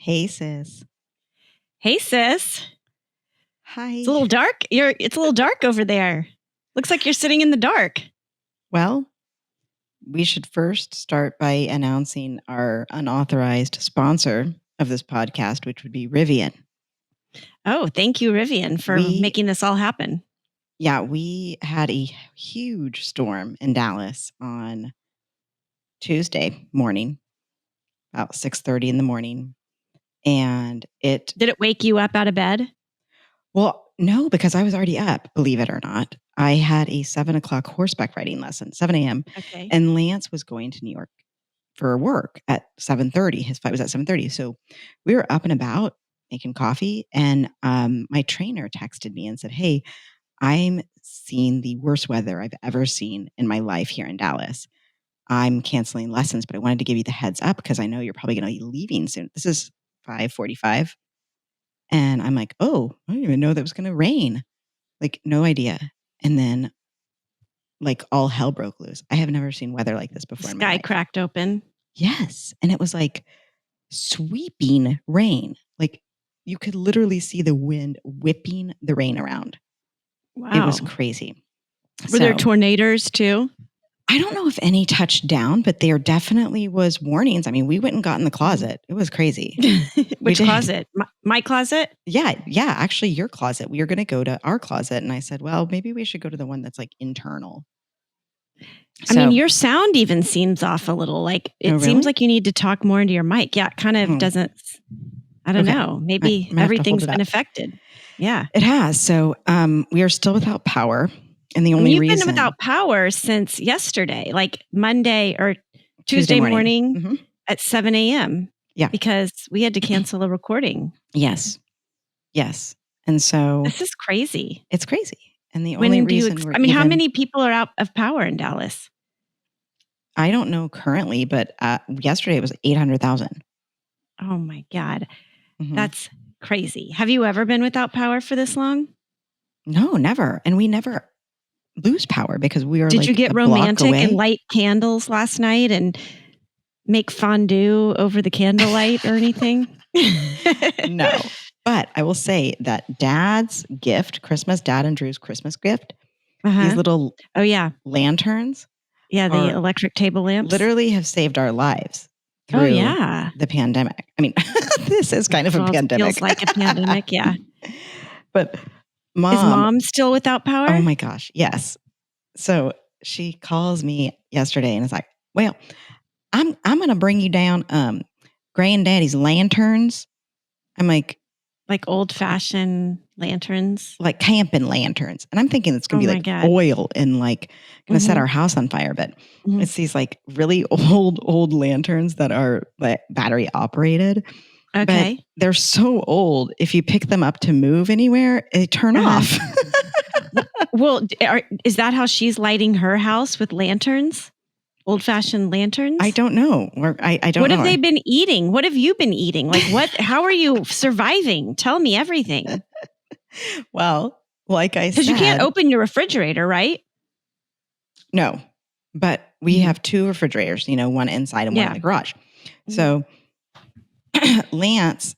Hey, sis. Hey, sis. Hi. It's a little dark. It's a little dark over there. Looks like you're sitting in the dark. Well, we should first start by announcing our unauthorized sponsor of this podcast, which would be Rivian. Oh, thank you, Rivian, for making this all happen. Yeah, we had a huge storm in Dallas on Tuesday morning, about 6:30 in the morning. And Did it wake you up out of bed? Well, no, because I was already up, believe it or not. I had a 7:00 horseback riding lesson, 7 a.m. Okay. And Lance was going to New York for work at 7:30. His flight was at 7:30. So we were up and about making coffee. And my trainer texted me and said, "Hey, I'm seeing the worst weather I've ever seen in my life here in Dallas. I'm canceling lessons, but I wanted to give you the heads up because I know you're probably going to be leaving soon." This is 5:45. And I'm like, "Oh, I didn't even know that was going to rain." Like, no idea. And then, like, all hell broke loose. I have never seen weather like this before. The sky cracked open. Yes. And it was like sweeping rain. Like, you could literally see the wind whipping the rain around. Wow. It was crazy. Were there tornadoes too? I don't know if any touched down, but there definitely was warnings. I mean, we went and got in the closet. It was crazy. Which closet? My closet? Yeah. Actually, your closet. We were going to go to our closet. And I said, well, maybe we should go to the one that's like internal. I mean, your sound even seems off a little. Like it seems like you need to talk more into your mic. Yeah, it kind of doesn't. I don't know. Maybe everything's been affected. Yeah, it has. So we are still without power. And the only reason you've been without power since yesterday, like Monday or Tuesday morning at 7 a.m. Yeah. Because we had to cancel a recording. Yes. And so this is crazy. It's crazy. And the only reason how many people are out of power in Dallas? I don't know currently, but yesterday it was 800,000. Oh my God. That's crazy. Have you ever been without power for this long? No, never. And we never lose power because we are. Did you get romantic and light candles last night and make fondue over the candlelight or anything? No. But I will say that Dad's gift, Dad and Drew's Christmas gift, these little lanterns. Yeah, the electric table lamps. Literally have saved our lives through the pandemic. I mean, this is kind of a pandemic. Feels like a pandemic, yeah. But is Mom still without power? Oh my gosh, yes. So she calls me yesterday and is like, "Well, I'm going to bring you down Granddaddy's lanterns." I'm like old-fashioned lanterns, like camping lanterns, and I'm thinking it's going to be like oil and like going to set our house on fire. But it's these like really old lanterns that are like battery operated. Okay. But they're so old. If you pick them up to move anywhere, they turn off. Well, is that how she's lighting her house with lanterns? Old-fashioned lanterns? I don't know. I don't know. What have they been eating? What have you been eating? Like what? How are you surviving? Tell me everything. Well, like I said. Because you can't open your refrigerator, right? No. But we have two refrigerators, one inside and one in the garage. So Lance,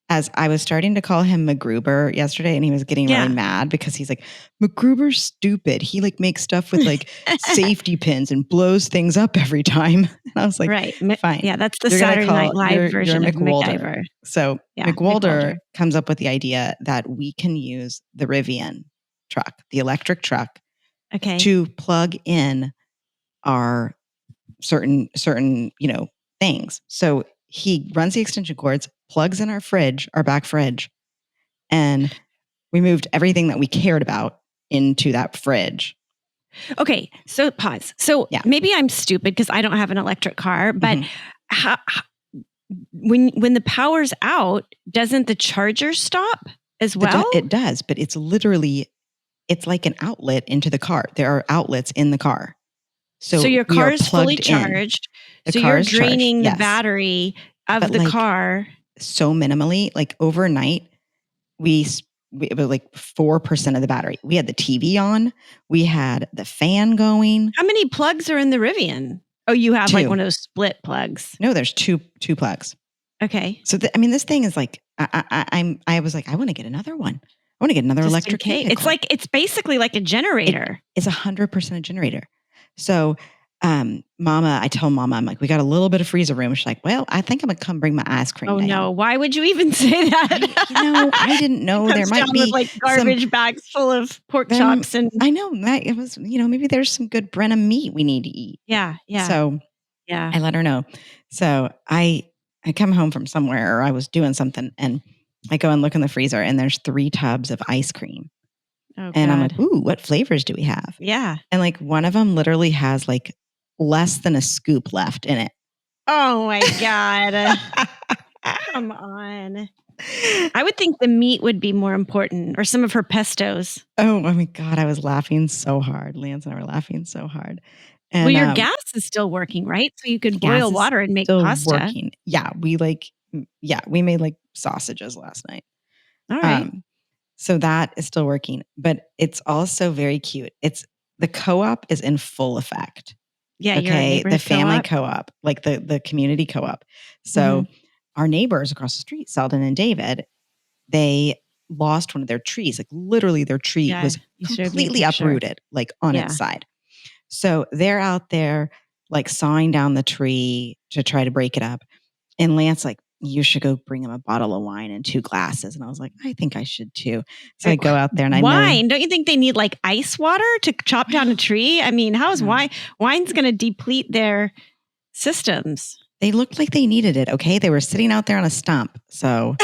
as I was starting to call him MacGruber yesterday, and he was getting really mad because he's like, "MacGruber's stupid. He like makes stuff with like safety pins and blows things up every time." And I was like, right, fine. Yeah, that's the Saturday Night Live version of MacGyver. So McWalder comes up with the idea that we can use the Rivian truck, the electric truck, to plug in our certain things. So he runs the extension cords, plugs in our fridge, our back fridge, and we moved everything that we cared about into that fridge. Okay, so pause. So maybe I'm stupid because I don't have an electric car, but when the power's out, doesn't the charger stop as well? It does, but it's like an outlet into the car. There are outlets in the car. So your car is fully charged. So you're draining the battery of the car. So minimally, like overnight, it was like 4% of the battery. We had the TV on. We had the fan going. How many plugs are in the Rivian? Oh, you have 2. like one of those split plugs. No, there's two plugs. Okay. So, this thing is like, I was like, I want to get another one. I want to get another electric vehicle. It's basically like a generator. It's 100% a generator. So, I tell Mama, I'm like, we got a little bit of freezer room. She's like, well, I think I'm going to come bring my ice cream down. No. Why would you even say that? I didn't know there might be with garbage bags full of pork chops. And I know that it was, maybe there's some good Brenna meat we need to eat. Yeah. So I let her know. So I come home from somewhere, or I was doing something, and I go and look in the freezer, and there's 3 tubs of ice cream. Oh, and I'm like, ooh, what flavors do we have? Yeah. And one of them literally has less than a scoop left in it. Oh my God. Come on. I would think the meat would be more important, or some of her pestos. Oh my God. I was laughing so hard. Lance and I were laughing so hard. And, well, your gas is still working, right? So you could boil water and make pasta. Working. Yeah. We made sausages last night. All right. So that is still working, but it's also very cute. The co-op is in full effect. Yeah. Okay. The family co-op, the community co-op. So our neighbors across the street, Selden and David, they lost one of their trees. Literally their tree was completely uprooted, on its side. So they're out there sawing down the tree to try to break it up. And Lance you should go bring him a bottle of wine and 2 glasses. And I was like, I think I should too. So I go out there and wine. Don't you think they need ice water to chop down a tree? I mean, how is wine's going to deplete their systems? They looked like they needed it. Okay. They were sitting out there on a stump. So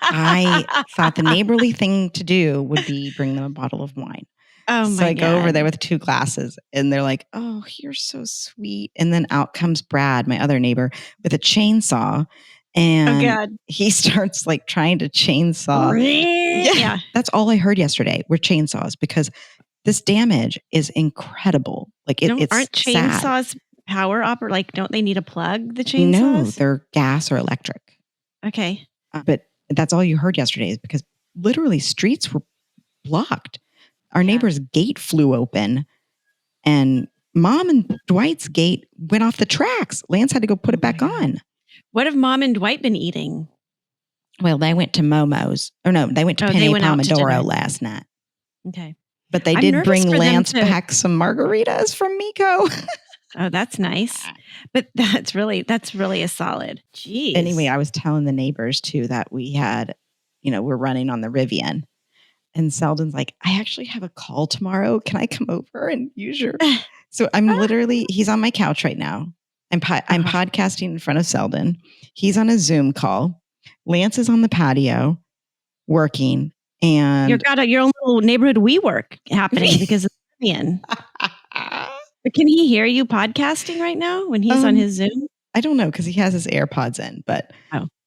I thought the neighborly thing to do would be bring them a bottle of wine. Oh my God. So I go over there with 2 glasses, and they're like, oh, you're so sweet. And then out comes Brad, my other neighbor, with a chainsaw. And he starts trying to chainsaw. Yeah. That's all I heard yesterday were chainsaws, because this damage is incredible. It's aren't chainsaws sad. Power operated? Don't they need a plug, the chainsaws? No, they're gas or electric. Okay. But that's all you heard yesterday, is because literally streets were blocked. Our neighbor's gate flew open, and Mom and Dwight's gate went off the tracks. Lance had to go put it back on. What have Mom and Dwight been eating? Well, they went to Momo's. Or no, they went to Penne Pomodoro last night. Okay. But they did bring Lance back some margaritas from Miko. Oh, that's nice. But that's really a solid. Jeez. Anyway, I was telling the neighbors too that we had, we're running on the Rivian. And Selden's like, I actually have a call tomorrow. Can I come over and use your... So I'm literally, he's on my couch right now. I'm podcasting in front of Selden. He's on a Zoom call. Lance is on the patio working. And you've got your own little neighborhood WeWork happening because of Rivian. But can he hear you podcasting right now when he's on his Zoom? I don't know, because he has his AirPods in, but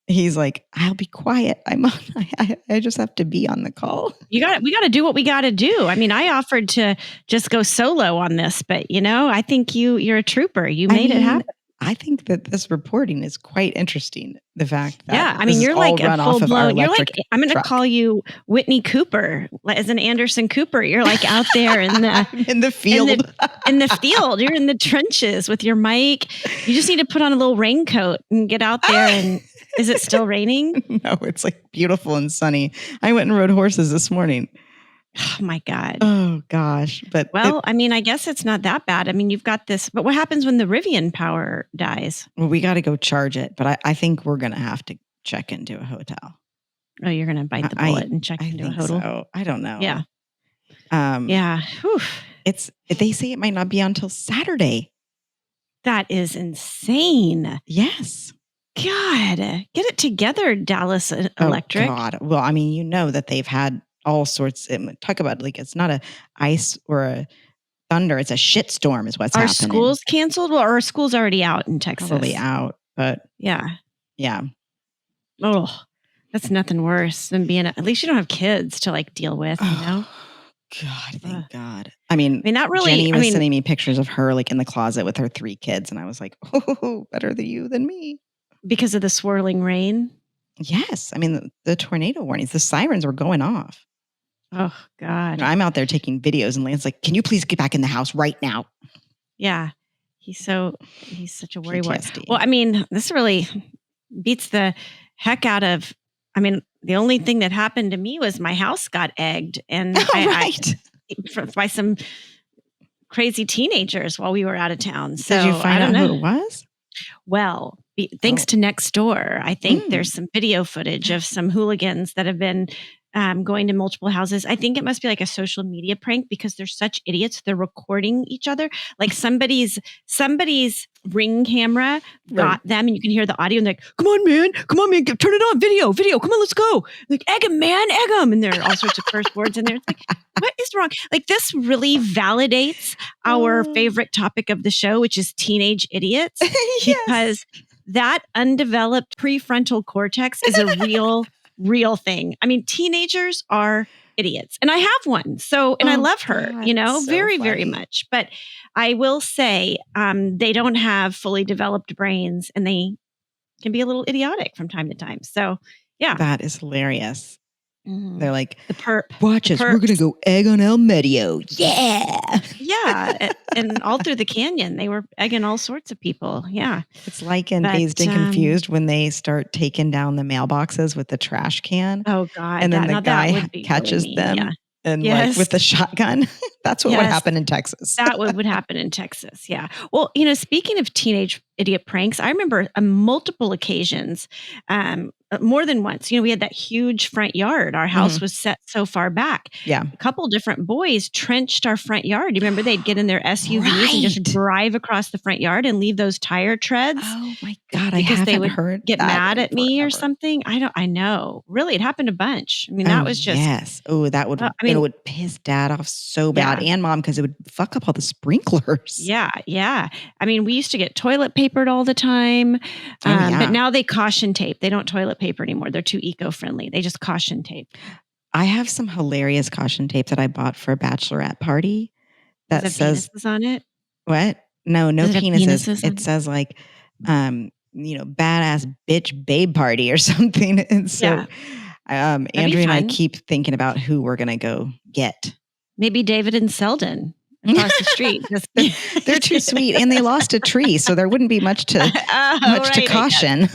he's like, I'll be quiet. I just have to be on the call. We got to do what we got to do. I mean, I offered to just go solo on this, but I think you're a trooper. You made it happen. I think that this reporting is quite interesting. The fact that you're like a full blown. You're like, I'm going to call you Whitney Cooper as an Anderson Cooper. You're out there in the field. In the field, you're in the trenches with your mic. You just need to put on a little raincoat and get out there. And is it still raining? No, it's beautiful and sunny. I went and rode horses this morning. Oh my God. Oh gosh. But I guess it's not that bad. I mean, you've got this, but what happens when the Rivian power dies? Well, we got to go charge it, but I think we're going to have to check into a hotel. Oh, you're going to bite the bullet and check into a hotel? So. I don't know. Yeah. Yeah. Whew. They say it might not be until Saturday. That is insane. Yes. God, get it together, Dallas Electric. Oh God. Well, I mean, that they've had all sorts. Talk about it's not a ice or a thunder; it's a shitstorm. Is what's happening. Are schools canceled, or are schools already out in Texas? Probably out, but yeah. Oh, that's nothing worse than being. At least you don't have kids to deal with. God, thank God. I mean, not really. Jenny was sending me pictures of her in the closet with her 3 kids, and I was like, "Oh, better than you than me," because of the swirling rain. Yes, I mean the tornado warnings, the sirens were going off. Oh God! I'm out there taking videos, and Lance's like, "Can you please get back in the house right now?" Yeah, he's such a worrywart. Well, I mean, this beats the heck out of, I mean, the only thing that happened to me was my house got egged and by some crazy teenagers while we were out of town. So did you find out who it was? Well, thanks to Nextdoor, I think there's some video footage of some hooligans that have been going to multiple houses. I think it must be like a social media prank because they're such idiots. They're recording each other. Like somebody's Ring camera got them, and you can hear the audio and they're like, come on, man, turn it on, video, come on, let's go. Like, egg him, man, egg him. And there are all sorts of curse words in there. It's like, what is wrong? Like, this really validates our favorite topic of the show, which is teenage idiots. Because that undeveloped prefrontal cortex is a real thing. I mean, teenagers are idiots, and I have one. So, and I love her, God, very, very much. But I will say, they don't have fully developed brains, and they can be a little idiotic from time to time. So, yeah, that is hilarious. They're like, the perp. Watch us. We're going to go egg on El Medio. Yeah. Yeah. And all through the canyon, they were egging all sorts of people. Yeah. It's like in Dazed and Confused when they start taking down the mailboxes with the trash can. Oh, God. And then the guy catches them. Yeah. And like with the shotgun. That's what would happen in Texas. That would happen in Texas. Yeah. Well, speaking of teenage idiot pranks, I remember on multiple occasions, more than once, we had that huge front yard. Our house was set so far back. Yeah. A couple different boys trenched our front yard. You remember they'd get in their SUVs and just drive across the front yard and leave those tire treads. Oh my God. Because they would heard get mad at me or something. I know. Really, it happened a bunch. I mean, that was just. Yes. Oh, that would, it would piss Dad off so bad and Mom because it would fuck up all the sprinklers. Yeah. Yeah. I mean, we used to get toilet papered all the time. But now they caution tape. They don't toilet paper anymore. They're too eco-friendly. They just caution tape. I have some hilarious caution tape that I bought for a bachelorette party that says penises on it. What? No penises. It says like, badass bitch babe party or something. And so, Andrea and I keep thinking about who we're gonna go get. Maybe David and Selden across the street. They're too sweet, and they lost a tree, so there wouldn't be much to caution.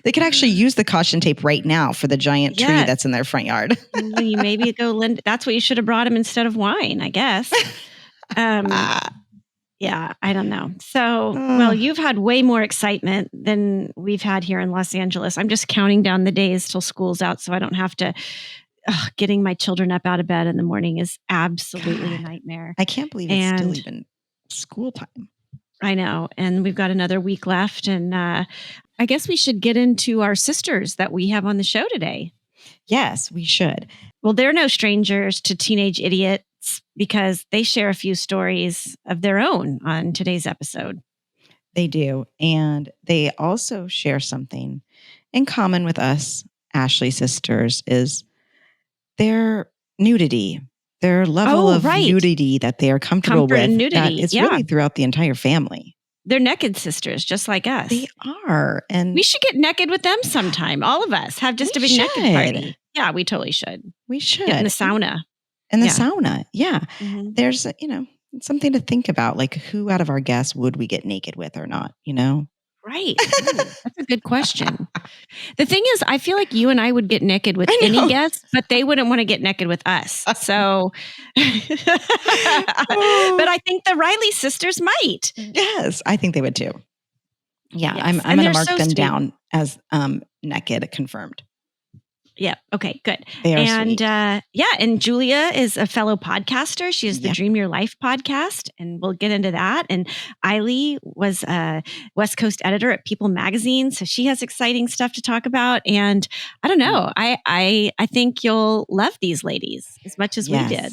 They could actually use the caution tape right now for the giant tree that's in their front yard. You maybe go lend. That's what you should have brought him instead of wine, I guess. Yeah, I don't know. So, well, you've had way more excitement than we've had here in Los Angeles. I'm just counting down the days till school's out, so I don't have to. Getting my children up out of bed in the morning is absolutely a nightmare. I can't believe it's still even school time. I know. And we've got another week left. And I guess we should get into our sisters that we have on the show today. Yes, we should. Well, they're no strangers to teenage idiots because they share a few stories of their own on today's episode. They do. And they also share something in common with us, Ashley sisters, is their nudity, their level of nudity that they are comfortable with. That is really throughout the entire family. They're naked sisters, just like us. They are. And we should get naked with them sometime. All of us have just a big naked party. Yeah, we totally should. We should. Get in the sauna. In the sauna. Yeah. Mm-hmm. There's, something to think about. Like, who out of our guests would we get naked with or not, Right. That's a good question. The thing is, I feel like you and I would get naked with any guest, but they wouldn't want to get naked with us. So, but I think the Riley sisters might. Yes, I think they would too. Yeah, yes. I'm going to mark them down as naked, confirmed. Yeah. Okay, good. They are sweet. And Julia is a fellow podcaster. She has the Dream Your Life podcast, and we'll get into that. And Aili was a West Coast editor at People Magazine, so she has exciting stuff to talk about. And I don't know, I think you'll love these ladies as much as we did.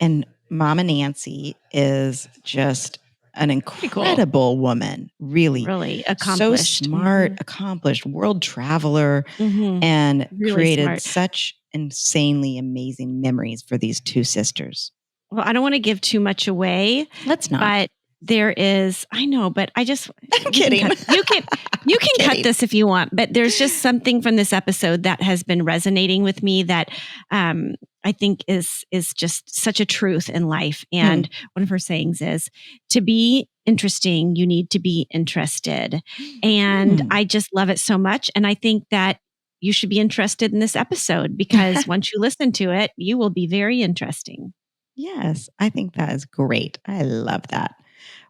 And Momma Nancy is just an incredible woman, really accomplished, so smart, accomplished, world traveler, and really created such insanely amazing memories for these two sisters. Well, I don't want to give too much away. Let's not. But there is, I know, but I just, I'm kidding. You can cut this if you want, but there's just something from this episode that has been resonating with me that I think is just such a truth in life. And one of her sayings is, to be interesting, you need to be interested. And I just love it so much. And I think that you should be interested in this episode because once you listen to it, you will be very interesting. Yes, I think that is great. I love that.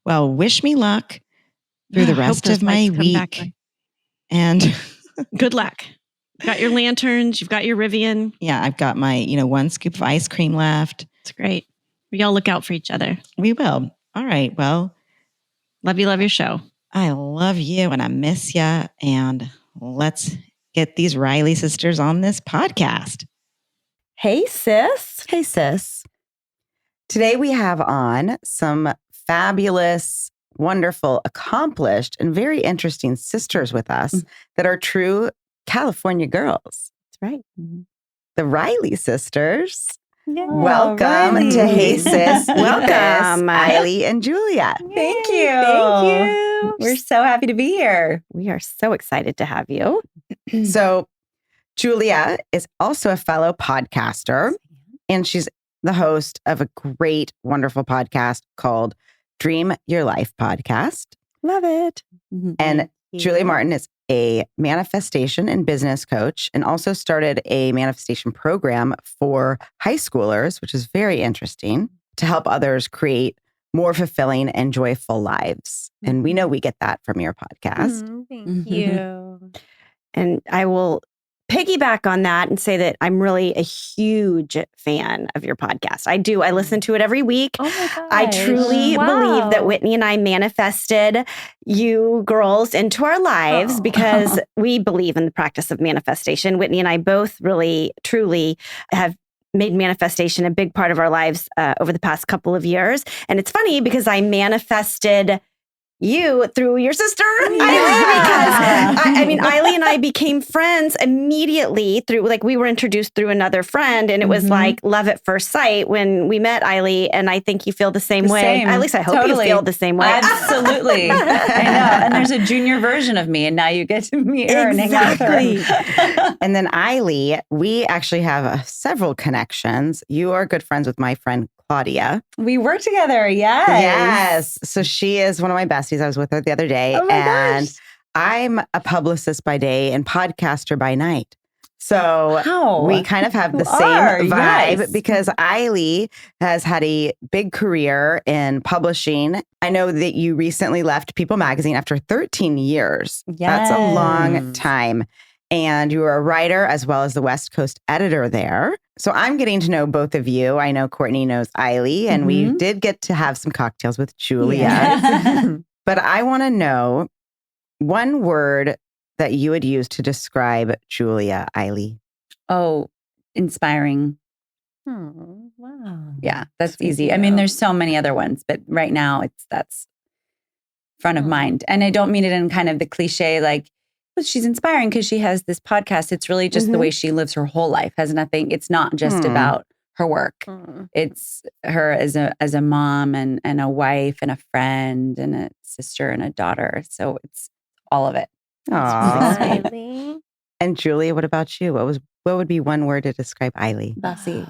Well, wish me luck through the rest of my week. And good luck. You've got your lanterns. You've got your Rivian. Yeah, I've got my, 1 scoop of ice cream left. It's great. We all look out for each other. We will. All right. Well, love your show. I love you and I miss you. And let's get these Riley sisters on this podcast. Hey, sis. Hey, sis. Today we have on some fabulous, wonderful, accomplished, and very interesting sisters with us that are true California girls. That's right. The Riley sisters. Yeah, welcome Riley. to Hey Sis. Welcome, Aili and Julia. Thank you. Thank you. We're so happy to be here. We are so excited to have you. So Julia is also a fellow podcaster, and she's the host of a great, wonderful podcast called Dream Your Life Podcast. Love it. And Julia Martin is a manifestation and business coach and also started a manifestation program for high schoolers, which is very interesting, to help others create more fulfilling and joyful lives. And we know we get that from your podcast. Thank you. And I will piggyback on that and say that I'm really a huge fan of your podcast. I do. I listen to it every week. Oh my gosh. I truly believe that Whitney and I manifested you girls into our lives because we believe in the practice of manifestation. Whitney and I both really, truly have made manifestation a big part of our lives over the past couple of years. And it's funny because I manifested you through your sister, Aili, because Aili and I became friends immediately through, we were introduced through another friend, and it was like love at first sight when we met, Aili, and I think you feel the same way. At least I hope you feel the same way. Absolutely. I know. And there's a junior version of me, and now you get to meet her and hang out with her. And then Aili, we actually have several connections. You are good friends with my friend Claudia. We work together, yes. Yes. So she is one of my besties. I was with her the other day. And I'm a publicist by day and podcaster by night. So we kind of have the same vibe because Aili has had a big career in publishing. I know that you recently left People magazine after 13 years. Yes. That's a long time. And you were a writer as well as the West Coast editor there. So I'm getting to know both of you. I know Courtney knows Aili, and we did get to have some cocktails with Julia. Yes. But I want to know one word that you would use to describe Julia, Aili. Oh, inspiring. Oh, wow. Yeah, that's easy. I mean, there's so many other ones, but right now that's front of mind. And I don't mean it in kind of the cliche, but she's inspiring because she has this podcast. It's really just the way she lives her whole life. It's not just about her work. It's her as a mom and a wife and a friend and a sister and a daughter. So it's all of it. Aww. And Julia, what about you? What would be one word to describe Aili? Bossy.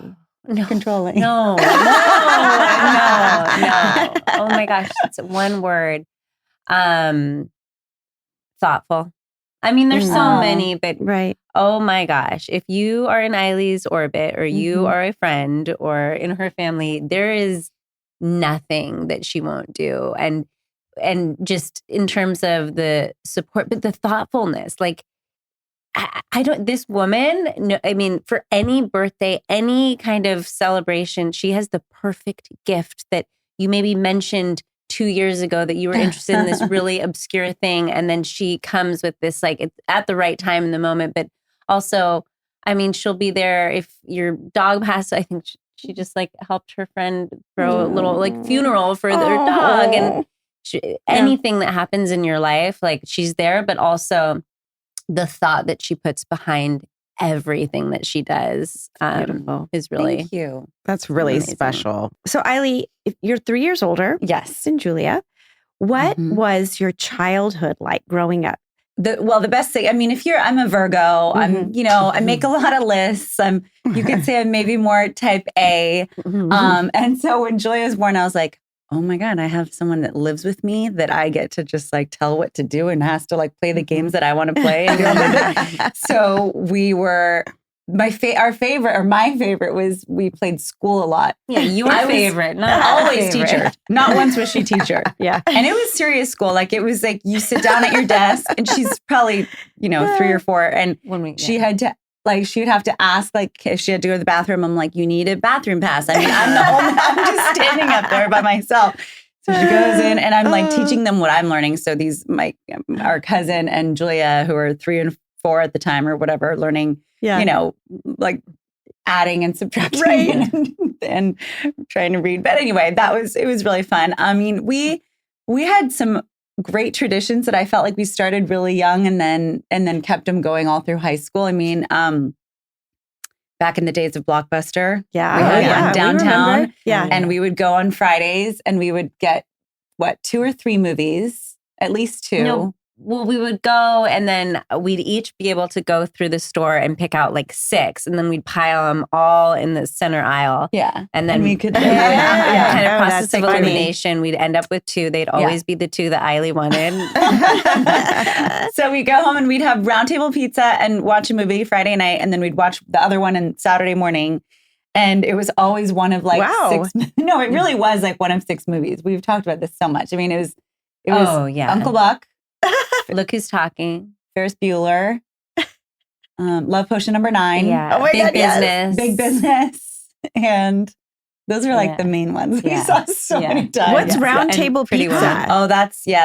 Controlling. No. Oh my gosh, it's one word. Thoughtful. I mean, there's so many, but oh my gosh, if you are in Aili's orbit or you are a friend or in her family, there is nothing that she won't do. And just in terms of the support, but the thoughtfulness, this woman, no, I mean, for any birthday, any kind of celebration, she has the perfect gift that you maybe mentioned 2 years ago that you were interested in this really obscure thing. And then she comes with this, it's at the right time in the moment. But also, I mean, she'll be there if your dog passed. I think she just helped her friend throw a little funeral for their dog. And anything that happens in your life, she's there, but also the thought that she puts behind everything that she does is really Thank you. That's really amazing. special. So Aili, you're 3 years older. Yes. Than Julia. What was your childhood like growing up? The best thing, I mean, I'm a Virgo, I make a lot of lists. You could say I'm maybe more type A. And so when Julia was born, I was like, oh my God, I have someone that lives with me that I get to just like tell what to do and has to like play the games that I want to play. And so we were, my favorite was we played school a lot. Yeah, your favorite, not always favorite. teacher. Not once was she teacher. Yeah. And it was serious school. Like it was like you sit down at your desk and she's probably, 3 or 4. And she had to, like, she would have to ask, like, if she had to go to the bathroom, I'm like, you need a bathroom pass. I mean, I'm just standing up there by myself. So she goes in and I'm like teaching them what I'm learning. So our cousin and Julia, who are 3 and 4 at the time or whatever, learning, like adding and subtracting and trying to read. But anyway, it was really fun. I mean, we had some great traditions that I felt like we started really young and then kept them going all through high school. I mean, back in the days of Blockbuster, we had one downtown, and we would go on Fridays and we would get 2 or 3 movies, at least 2. No, well, we would go and then we'd each be able to go through the store and pick out like 6, and then we'd pile them all in the center aisle. Yeah. And then we could kind of process of elimination. We'd end up with 2. They'd always be the 2 that Aili wanted. So we'd go home and we'd have roundtable pizza and watch a movie Friday night, and then we'd watch the other one on Saturday morning. And it was always one of like 6. No, it really was like one of 6 movies. We've talked about this so much. I mean, it was Uncle Buck. Look Who's Talking. Ferris Bueller. Love Potion Number 9. Yeah. Oh my Big God, Business. Big Business. And those are like the main ones we saw so many times. What's Round Table Pizza? Oh, that's you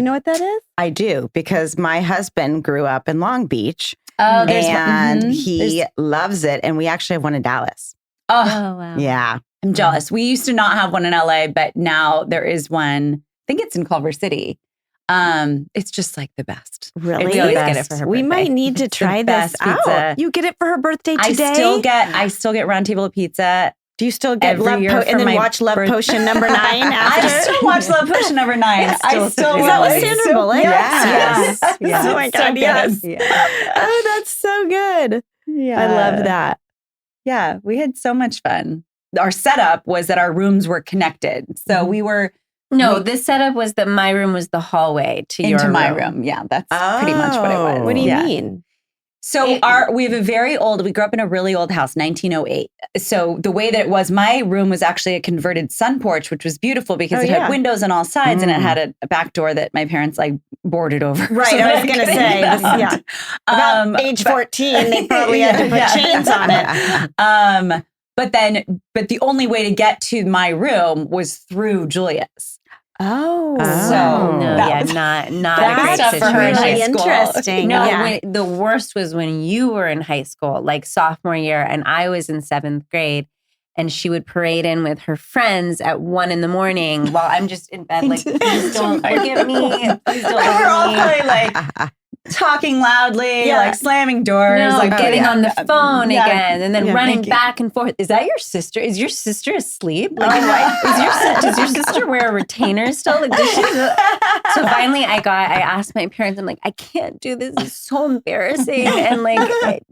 know what that is? I do, because my husband grew up in Long Beach. Oh, and he loves it. And we actually have one in Dallas. Oh, wow. Yeah. I'm jealous. We used to not have one in LA, but now there is one. I think it's in Culver City. It's just like the best. Really? We always get it for her birthday. We might need to try this out. You get it for her birthday today? I still get Round Table Pizza. Do you still get every year and then watch Love Potion Number 9 after? I still watch Love Potion Number 9. Is that with Sandra Bullock? Yes. Oh my God, yes. Yeah. Oh, that's so good. Yeah. I love that. Yeah, we had so much fun. Our setup was that our rooms were connected. So we were... No, this setup was that my room was the hallway to your room. Into my room. Yeah, that's pretty much what it was. What do you mean? So we have we grew up in a really old house, 1908. So the way that it was, my room was actually a converted sun porch, which was beautiful because it had windows on all sides and it had a back door that my parents like boarded over. Right, so I was going to say. About age 14, they probably had to put chains on it. But the only way to get to my room was through Julia's. Oh, so not that's a great situation. Really interesting. No, the worst was when you were in high school, like sophomore year, and I was in 7th grade, and she would parade in with her friends at 1 a.m. while I'm just in bed, like, please don't look at me. Please don't look at me. We're all probably like talking loudly, like slamming doors, like getting on the phone again, and then running back and forth. Is that your sister? Is your sister asleep? Like, does your sister wear a retainer still? Like, so finally, I asked my parents. I'm like, I can't do this. It's so embarrassing, and like,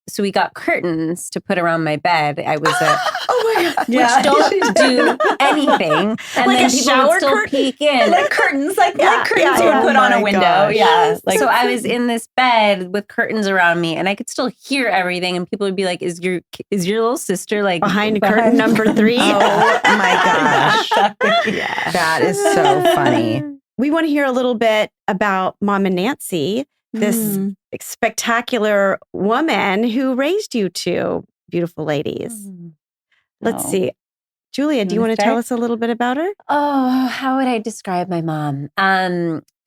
so we got curtains to put around my bed. I was oh my God. Which don't do anything. And like then a people shower would still curtain? peek in. like curtains you would put on a window. Gosh. Yeah. Like, so I was in this bed with curtains around me and I could still hear everything. And people would be like, is your little sister like behind curtain number 3? Oh my gosh. That is so funny. We want to hear a little bit about Momma Nancy, this spectacular woman who raised you 2 beautiful ladies. Let's see. Julia, do you want to tell us a little bit about her? Oh, how would I describe my mom?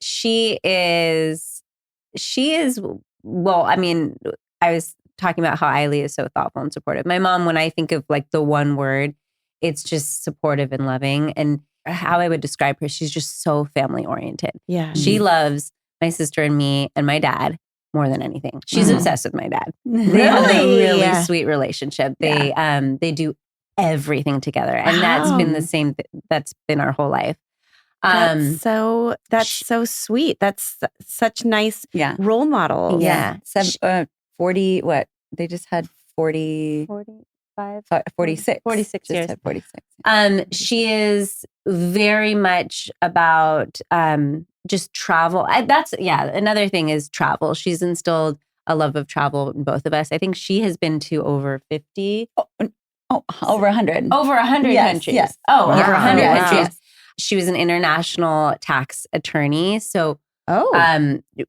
She is, well, I mean, I was talking about how Aili is so thoughtful and supportive. My mom, when I think of like the one word, it's just supportive and loving. And how I would describe her, she's just so family oriented. Yeah. She loves my sister and me and my dad more than anything. She's obsessed with my dad. They have a really sweet relationship. They do everything together. And that's been the same, that's been our whole life. That's so sweet. That's such nice role models. Yeah. 40, what? They just had 46. 46 just years. had 46. She is very much about just travel. Another thing is travel. She's instilled a love of travel in both of us. I think she has been to over 50. Over 100. Over 100 countries. Yes. Oh, over 100 Wow. countries. Yes. She was an international tax attorney. So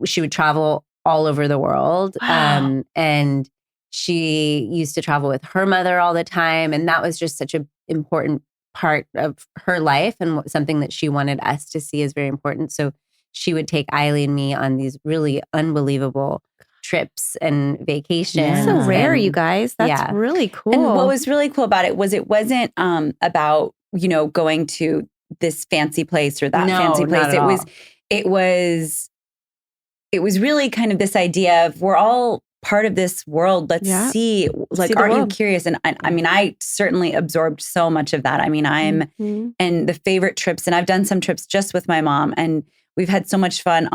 she would travel all over the world. Wow. And she used to travel with her mother all the time. And that was just such an important part of her life and something that she wanted us to see as very important. So she would take Aili and me on these really unbelievable trips and vacations. So rare, you guys. That's really cool. And what was really cool about it wasn't about, going to this fancy place or that fancy place. It was really kind of this idea of we're all part of this world. Let's see, aren't you curious? And I mean, I certainly absorbed so much of that. I mean, and the favorite trips, and I've done some trips just with my mom, and we've had so much fun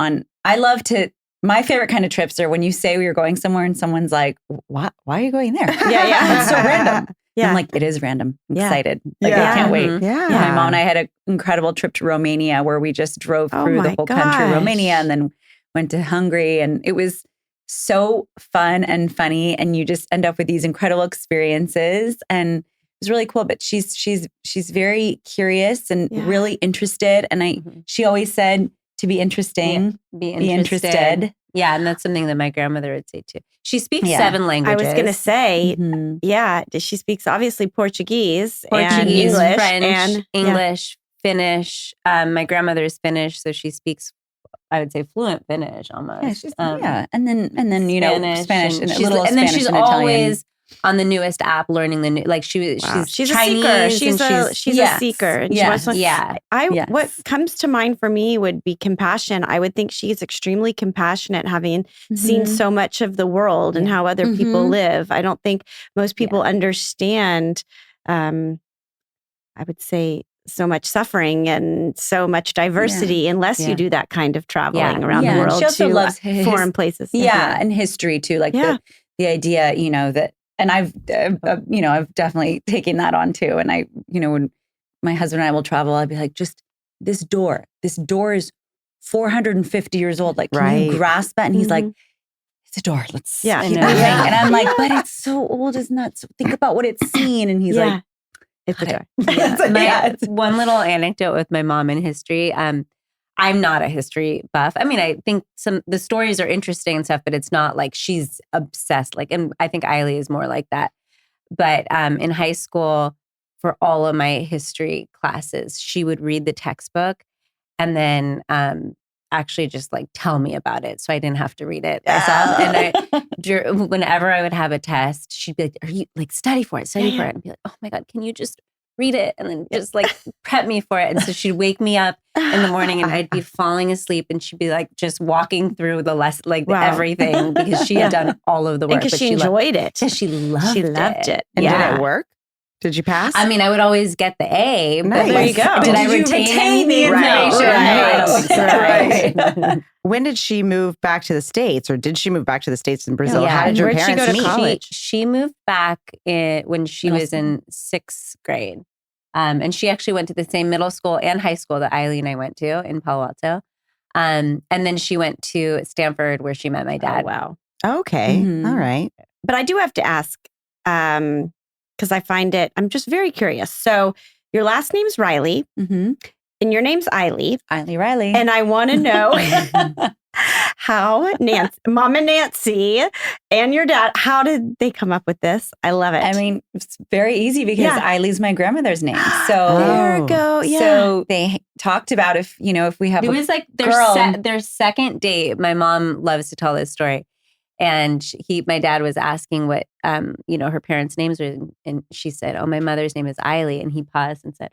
my favorite kind of trips are when you say you're going somewhere and someone's like, why are you going there? Yeah. It's so random. Yeah. I'm like, it is random. I'm excited. I can't wait. Yeah. My mom and I had an incredible trip to Romania where we just drove through the whole country of Romania and then went to Hungary. And it was so fun and funny. And you just end up with these incredible experiences. And it was really cool. But she's very curious and really interested. And she always said, to be interesting, be interested. Yeah, and that's something that my grandmother would say too. She speaks 7 languages. I was going to say, she speaks obviously Portuguese and English, French, English, Finnish. My grandmother is Finnish, so she speaks, I would say, fluent Finnish almost. And then Spanish and a little Spanish and then she's and always on the newest app, learning the new. Like she's Chinese, she's a seeker. And what comes to mind for me would be compassion. I would think she's extremely compassionate, having seen so much of the world and how other people live. I don't think most people understand. I would say so much suffering and so much diversity unless you do that kind of traveling around the world. She also loves foreign places. And history too. Like the idea, that. And I've definitely taken that on too. And when my husband and I will travel, I'll be like, just this door is 450 years old. Like, can you grasp that? And he's like, it's a door. Let's keep moving. And I'm like, but it's so old, isn't that? So think about what it's seen. And he's like, it's a door. One little anecdote with my mom in history. I'm not a history buff. I mean, I think the stories are interesting and stuff, but it's not like she's obsessed. And I think Aili is more like that. But in high school, for all of my history classes, she would read the textbook and then actually just tell me about it, so I didn't have to read it myself. And whenever I would have a test, she'd be like, "Are you study for it?" And I'd be like, "Oh my God, can you just read it?" And then just prep me for it. And so she'd wake me up in the morning and I'd be falling asleep and she'd be just walking through the lesson, everything, because she had done all of the work. Because she enjoyed it. Yeah, she loved it. And did it work? Did you pass? I mean, I would always get the A. Nice. But there you go. Did I retain the information? Right. No, I don't think so. Right. When did she move back to the States, or did she move back to the States in Brazil? Yeah. How did your Where'd she parents go to meet? college? She moved back when she was in 6th grade. And she actually went to the same middle school and high school that Aili and I went to in Palo Alto. And then she went to Stanford, where she met my dad. Oh, wow. Okay. All right. But I do have to ask, because I find I'm just very curious. So your last name's Riley, and your name's Aili. Aili Riley. And I want to know how Momma Nancy and your dad, how did they come up with this? I love it. I mean, it's very easy because Aili's my grandmother's name. So there you go. Yeah. So they talked about if we have it was their second date. My mom loves to tell this story. And my dad was asking what, her parents' names were. And she said, "Oh, my mother's name is Aili." And he paused and said,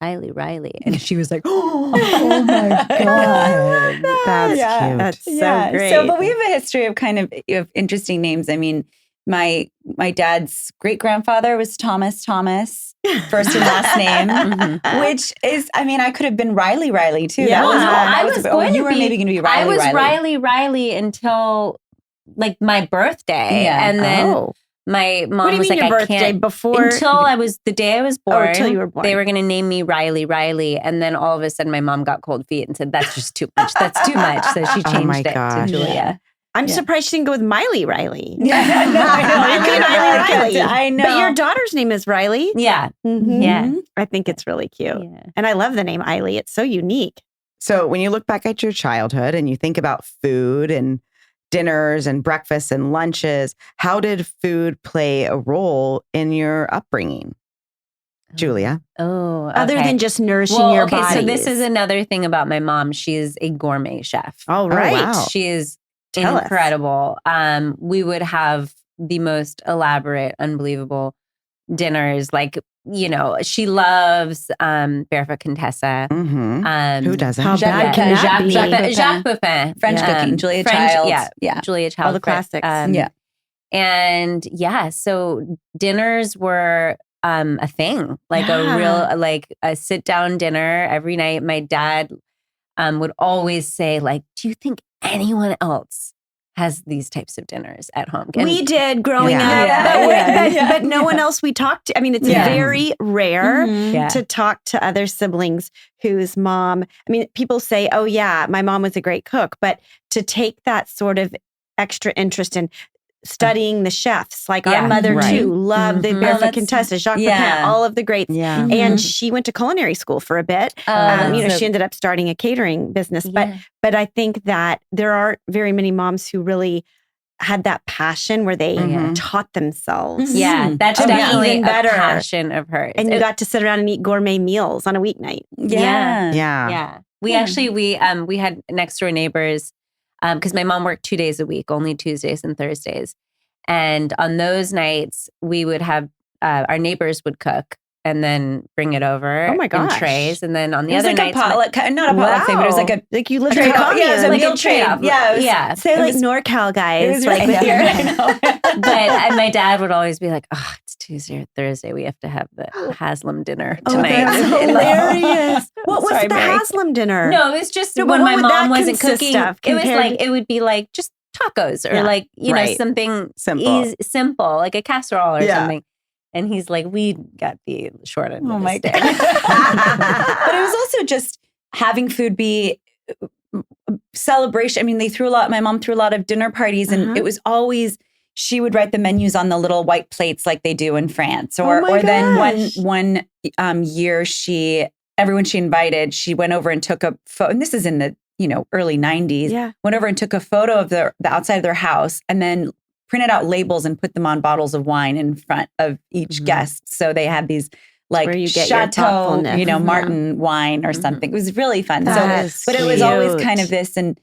"Aili Riley." And she was like, "Oh my God. That's cute. That's so great. So, but we have a history of kind of interesting names. I mean, my dad's great grandfather was Thomas, first and last name, which is, I mean, I could have been Riley too. Yeah, I was going you were maybe going to be Riley. I was Riley until like my birthday, and then my mom What do you was mean like, your I birthday can't before the day I was born. until you were born. They were going to name me Riley, and then all of a sudden my mom got cold feet and said, "That's just too much. That's too much." So she changed it to Julia. I'm surprised she didn't go with Miley Riley. Yeah, I know. But your daughter's name is Riley. Yeah. Mm-hmm. Yeah. I think it's really cute. Yeah. And I love the name Aili. It's so unique. So when you look back at your childhood and you think about food and dinners and breakfasts and lunches, how did food play a role in your upbringing? Julia? Oh, okay. Other than just nourishing your body. So this is another thing about my mom. She's a gourmet chef. All right. wow. She is Tell us. incredible. We would have the most elaborate, unbelievable dinners. Like, you know, she loves Barefoot Contessa. Mm-hmm. Who doesn't? How bad can that be? Jacques Pepin. French cooking, Julia Child. Yeah. Julia Child. All the classics. And so dinners were a thing, like a real, like a sit down dinner every night. My dad would always say, like, do you think anyone else has these types of dinners at home? And we did growing up, but no one else we talked to. I mean, it's very rare to talk to other siblings whose mom, I mean, people say, oh yeah, my mom was a great cook, but to take that sort of extra interest in studying the chefs, like our mother too, loved the Barefoot Contessa, Jacques Pepin, all of the greats. Yeah. And she went to culinary school for a bit. She ended up starting a catering business. But I think that there aren't very many moms who really had that passion where they taught themselves. Yeah, that's definitely a passion of hers. And you got to sit around and eat gourmet meals on a weeknight. Yeah. We actually, we had next door neighbors, because my mom worked 2 days a week, only Tuesdays and Thursdays. And on those nights, we would have, our neighbors would cook and then bring it over in trays. And then on the other nights, not a potluck thing, but it was like you lived in a commune. Yeah, it was a like meal a tray. Yeah. Say like NorCal guys. Like with your, But my dad would always be like, oh, it's Tuesday or Thursday. We have to have the Haslam dinner tonight. That's hilarious. What was the Haslam dinner? No, it was just when my mom wasn't cooking. It was like, it would be like just tacos or like, you know, something simple, like a casserole or something. And he's like, we got the short end of the stick. But it was also just having food be celebration. I mean, my mom threw a lot of dinner parties and it was always, she would write the menus on the little white plates like they do in France. Or then one year everyone she invited, she went over and took a photo, and this is in the, early 90s, went over and took a photo of the outside of their house and then printed out labels and put them on bottles of wine in front of each guest. So they had these like Chateau, Martin wine or something. It was really fun. But it was always kind of this, and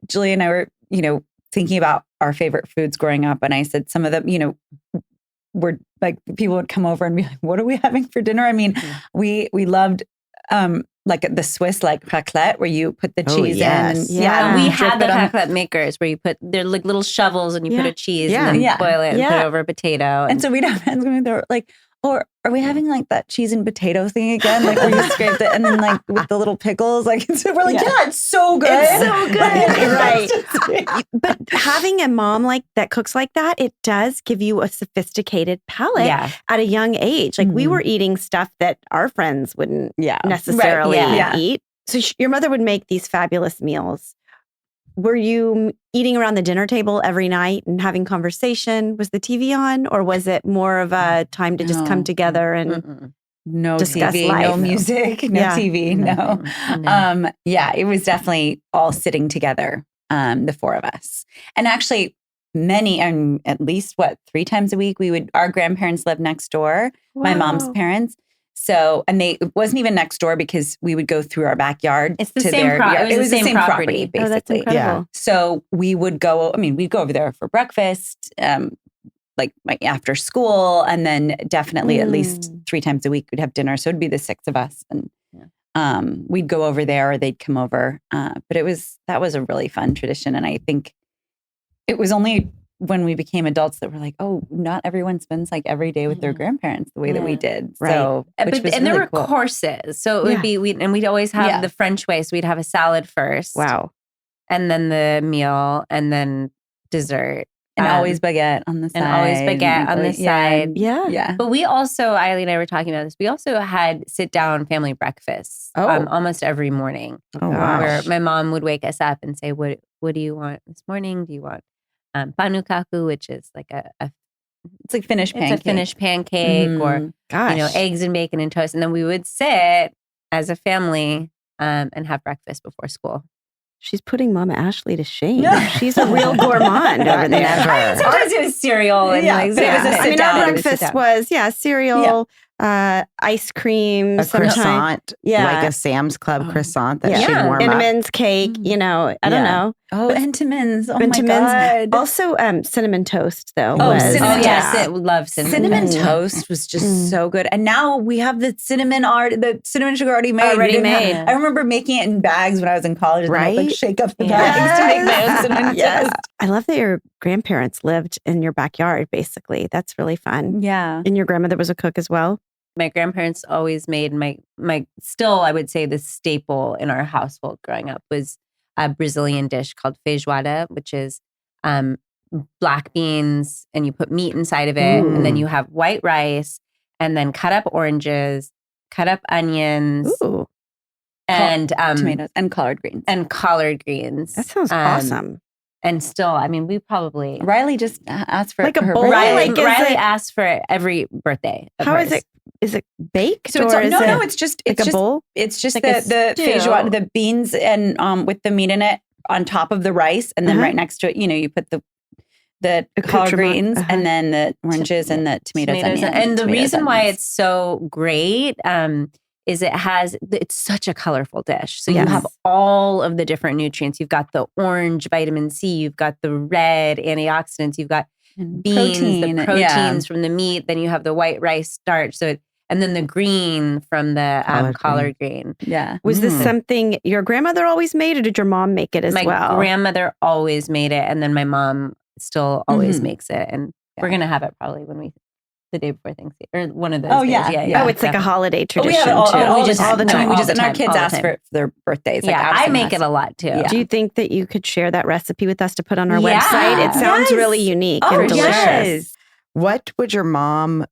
Julia and I were, thinking about our favorite foods growing up. And I said some of them, were like, people would come over and be like, what are we having for dinner? I mean, we loved, like the Swiss raclette where you put the cheese in. Yeah. We had the raclette makers where they're like little shovels and you put a cheese and then boil it and put it over a potato. And so we'd have friends going there like, or are we having like that cheese and potato thing again? Like where you scraped it and then like with the little pickles, like so we're like, it's so good. It's so good. Right. But having a mom like that cooks like that, it does give you a sophisticated palate at a young age. Like we were eating stuff that our friends wouldn't necessarily eat. So your mother would make these fabulous meals. Were you eating around the dinner table every night and having conversation? Was the TV on, or was it more of a time to just come together and no discuss TV, life? no music, no TV, no. It was definitely all sitting together, the four of us. And actually, at least 3 times a week, our grandparents lived next door, my mom's parents. So, and it wasn't even next door because we would go through our backyard. It's the same property. It was the same property, basically. Oh, that's incredible. Yeah. So we would we'd go over there for breakfast, like after school, and then definitely at least 3 times a week we'd have dinner. So it'd be the 6 of us, and we'd go over there or they'd come over. But that was a really fun tradition, and I think it was only when we became adults that were like, oh, not everyone spends like every day with their grandparents the way that we did. Right. So, and really there were cool. courses. So it would be, we'd always have the French way. So we'd have a salad first. Wow. And then the meal and then dessert. And always baguette on the side. And always baguette on the side. Yeah. But we also, Aili and I were talking about this, we also had sit down family breakfasts almost every morning. Oh, wow. Where my mom would wake us up and say, what do you want this morning? Do you want panukaku, which is like it's like Finnish pancake. It's a Finnish pancake or, eggs and bacon and toast. And then we would sit as a family and have breakfast before school. She's putting Mama Ashley to shame. She's a real gourmand over there. Sometimes it was cereal. And our breakfast was, cereal, ice cream, a croissant, like a Sam's Club croissant that she'd warm up. Entenmann's cake, I don't know. Oh, Entenmann's. Oh, my God. Also, cinnamon toast, though. Cinnamon toast. Yes, love cinnamon. Cinnamon toast was just so good. And now we have the cinnamon sugar already made. I remember making it in bags when I was in college. And I'd shake up the bags to make my own cinnamon toast. I love that your grandparents lived in your backyard, basically. That's really fun. Yeah. And your grandmother was a cook as well? My grandparents always made my still, I would say the staple in our household growing up was a Brazilian dish called feijoada, which is black beans and you put meat inside of it. And then you have white rice and then cut up oranges, cut up onions. And tomatoes and collard greens. That sounds awesome. And still, we probably... Riley just asked for like it for a her bowl. birthday. Riley asked for it every birthday. How is it? Is it baked? So it's just a bowl. It's just like the feijoada, the beans and with the meat in it on top of the rice, and then right next to it, you put the collard greens and then the oranges and the tomatoes. And the reason why it's so great is it's such a colorful dish. So you have all of the different nutrients. You've got the orange vitamin C, you've got the red antioxidants, you've got beans, the proteins from the meat, then you have the white rice starch. And then the green from the collard green. Yeah. Was this something your grandmother always made, or did your mom make it as well? My grandmother always made it, and then my mom still always makes it. And we're going to have it probably the day before Thanksgiving, or one of those days. Oh, it's like a holiday tradition too. We just all the time. And our kids ask for it for their birthdays. I make it a lot too. Do you think that you could share that recipe with us to put on our website? It sounds really unique and delicious. Yes. What would your mom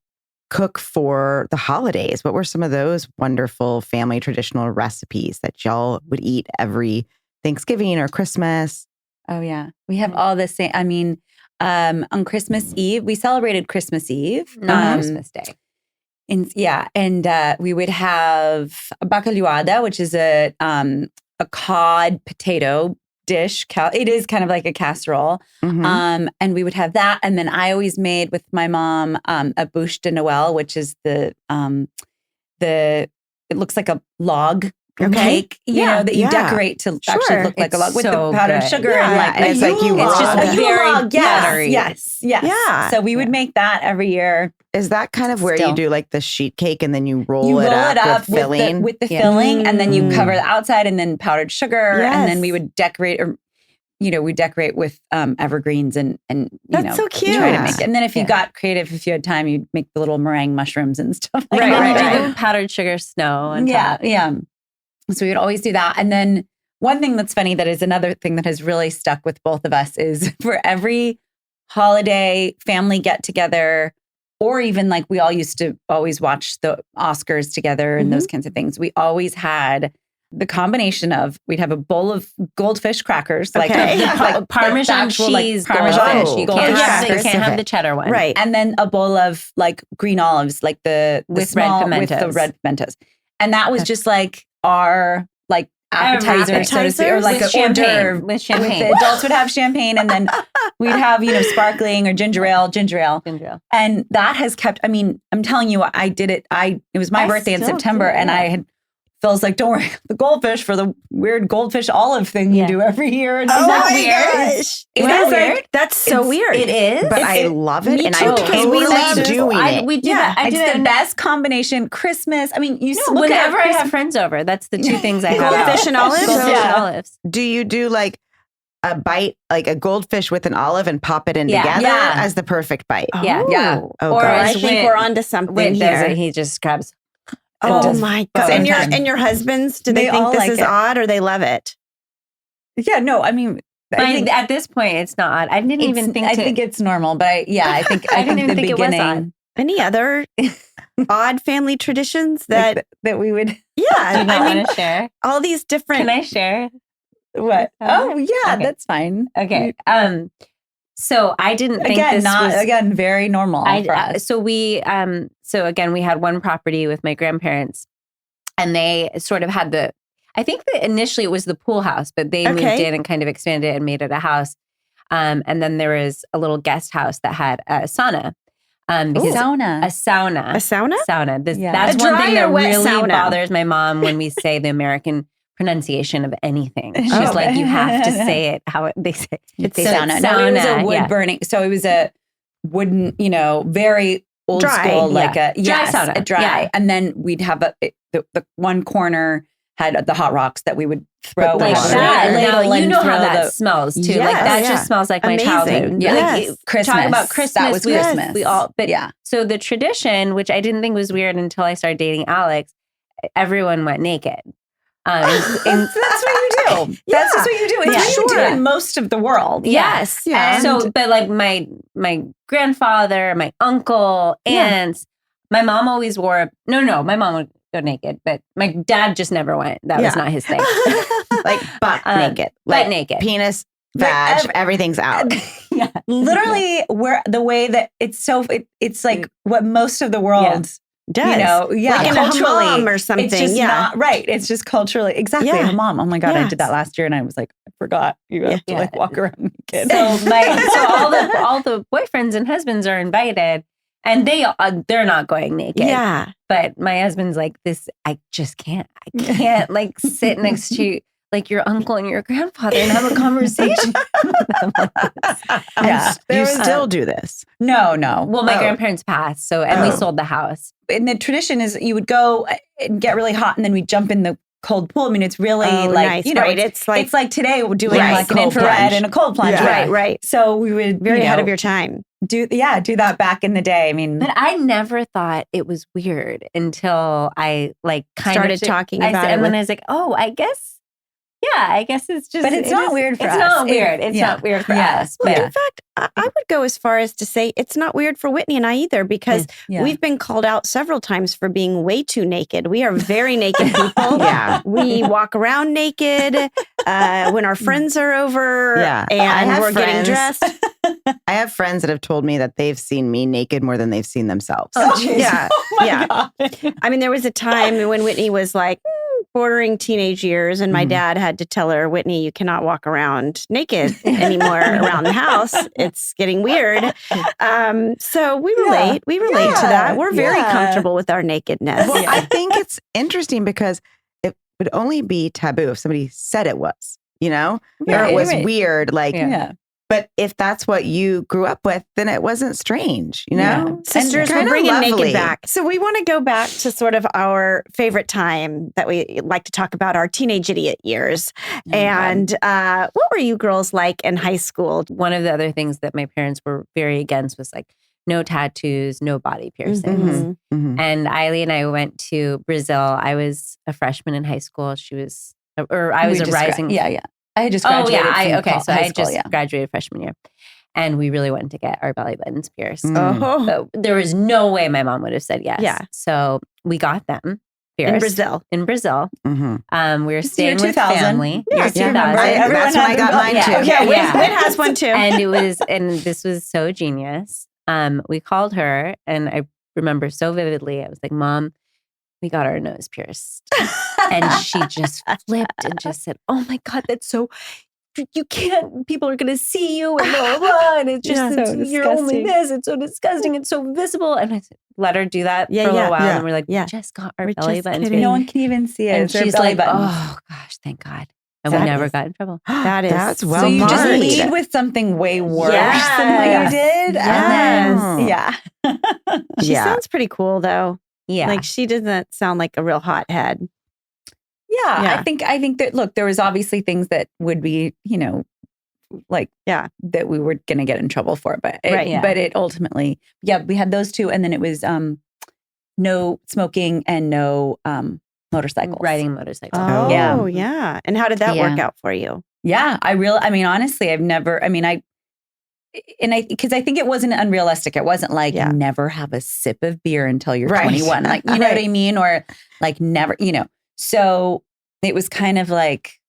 cook for the holidays? What were some of those wonderful family traditional recipes that y'all would eat every Thanksgiving or Christmas? Oh yeah, we have all the same. On Christmas Eve, we celebrated Christmas Eve, not Christmas Day. And we would have a bacalhoada, which is a cod potato dish. It is kind of like a casserole. And we would have that. And then I always made with my mom a bûche de Noël, which is it looks like a log cake, that you decorate to actually look like a log with the powdered sugar and it's like it's just very buttery. Yes. Yeah. So we would make that every year. Is that kind of where you do like the sheet cake and then you roll it up with filling? With the filling, and then you cover the outside and then powdered sugar, and then we would decorate we decorate with evergreens and that's so cute. Try to make it. And then if you got creative, if you had time, you'd make the little meringue mushrooms and stuff. Right. And you do the powdered sugar snow on top. Yeah. So we would always do that. And then one thing that's funny, that is another thing that has really stuck with both of us, is for every holiday family get together, or even like we all used to always watch the Oscars together and those kinds of things. We always had the combination of, we'd have a bowl of Goldfish crackers, like Parmesan cheese, Parmesan Goldfish. You can't have the cheddar one. Right. And then a bowl of like green olives, like the red pimentos. And that was just like our like appetizer, so to speak, or like with an hors d'oeuvre with champagne. The adults would have champagne, and then we'd have sparkling or ginger ale. And that has kept. I'm telling you, I did it. It was my birthday in September, and I had. Phil's like, don't worry, the Goldfish for the weird Goldfish olive thing you do every year. And oh my gosh. Is that weird? Like, that's so weird. It is. But I love it. And I totally love doing it. We do that. It's the best combination. Christmas. Whenever I have friends over, that's the two things I have. Goldfish and olives? Goldfish and olives. Do you do like a bite, like a goldfish with an olive and pop it in together as the perfect bite. Yeah. Yeah. Oh, Or I gosh. think we're onto something here. He just grabs. Oh my God. sometimes. And your husbands, do they They think all this like is it. odd or they love it? Yeah, no, I mean, I think At this point, it's not odd. I didn't even think. I think it's normal, but I think I didn't the even think it was beginning odd. Any other odd family traditions that, like that we would. Do you not want to share? all these different. Can I share? What? Oh yeah, Okay. that's fine. Okay. So I didn't think Again, this was again very normal for us. So we we had one property with my grandparents, and they sort of had I think that initially it was the pool house, but they moved in and kind of expanded it and made it a house. And then there was a little guest house that had a sauna. Sauna. A sauna. A sauna? Sauna. Yeah. That's A one dry thing or that wet really sauna? bothers my mom when we say the American pronunciation of anything. She's Oh. like, you have to say it how they say it. It's So sauna. it's No, it was a sauna, wood yeah. burning. So it was a wooden, very old Dry, school, yeah. like a Dry sauna, a dry. yeah. And then we'd have the one corner had the hot rocks that we would throw Like water that. in. Now, you and know how throw that smells too. Yes, like that yeah. just smells like Amazing. my childhood. Yeah. Like, Yes. Christmas. Talk about Christmas. That was Christmas. Yeah. So the tradition, which I didn't think was weird until I started dating Alex, everyone went naked. That's what you do. That's just what you do. It's Yeah. what you do Sure. in most of the world. Yes. Yeah. So, but like my grandfather, my uncle, aunts, my mom always wore. No, my mom would go naked, but my dad just never went. That was not his thing. Like butt naked. Butt Like naked. penis, vag, everything's out. Yeah. Literally, the way that it's like what most of the world does. Like in a culturally hammam or something. It's just not right. It's just culturally exactly Yeah. a mom. Oh my God, I Yes. did that last year, and I was like, I forgot. You have to like walk around naked. So all the boyfriends and husbands are invited, and they're not going naked. Yeah. But my husband's like, this, I just can't. I can't like sit next to like your uncle and your grandfather and have a conversation. Yeah. You still do this. No. Well, my grandparents passed, and we sold the house. And the tradition is you would go and get really hot, and then we jump in the cold pool. I mean, it's really nice, right? it's like today we're doing Right. like an Cold infrared plunge. and a cold plunge. Yeah. Right. So we would Very ahead of your time. do that back in the day. I mean, But I never thought it was weird until I like Started talking about it and then with- I was like, oh, I guess. Yeah, I guess it's just. But it's not weird for us. It's not weird. It's not weird for us. Well, But in fact, I would go as far as to say it's not weird for Whitney and I either, because we've been called out several times for being way too naked. We are very naked people. Yeah. We walk around naked when our friends are over Yeah. I and have we're getting friends- dressed. I have friends that have told me that they've seen me naked more than they've seen themselves. Yeah. Yeah. God. I mean, there was a time when Whitney was like bordering teenage years, and my dad had to tell her, Whitney, you cannot walk around naked anymore around the house. It's getting weird. So we relate. We relate to that. We're very comfortable with our nakedness. Well, I think it's interesting because it would only be taboo if somebody said it was, or it was weird. Like, but if that's what you grew up with, then it wasn't strange, Sisters, And we're bringing kinda lovely. naked back. So we want to go back to sort of our favorite time that we like to talk about, our teenage idiot years. And what were you girls like in high school? one of the other things that my parents were very against was like no tattoos, no body piercings. Mhm. And Aili and I went to Brazil. I was a freshman in high school. I was a rising. I had just Oh graduated. yeah. from So high I school, just graduated freshman year, and we really wanted to get our belly buttons pierced. Oh, But there was no way my mom would have said yes. Yeah. So we got them pierced in Brazil. In Brazil. Mhm. We were It's staying year with 2000. family. Yeah, Year do you remember? 2000. Everyone That's when I had got them. mine Yeah. too. Okay, Yeah. Win has one too. And this was so genius. We called her, and I remember so vividly. I was like, Mom, we got our nose pierced. And she just flipped and just said, oh my God, that's so, you can't, people are going to see you and blah, blah, blah. And it's just, you're only this. It's so disgusting. It's so visible. And I said, let her do that for a little while. And we're like, we just got our belly buttons pierced. No one can even see it. And It's their she's belly like, buttons. oh gosh, thank God. And we never got in trouble. That's well So you just marked. lead with something way worse than what you did. Yes. And then, yeah. She sounds pretty cool though. Yeah. Like she doesn't sound like a real hothead. Yeah. I think that, look, there was obviously things that would be, like that we were going to get in trouble for, but it ultimately, we had those two. And then it was no smoking and no motorcycles. Riding motorcycles. Oh, yeah. And how did that work out for you? Yeah, honestly, I've never, because I think it wasn't unrealistic. It wasn't like never have a sip of beer until you're 21. Like, you know what I mean? Or like never, so it was kind of like,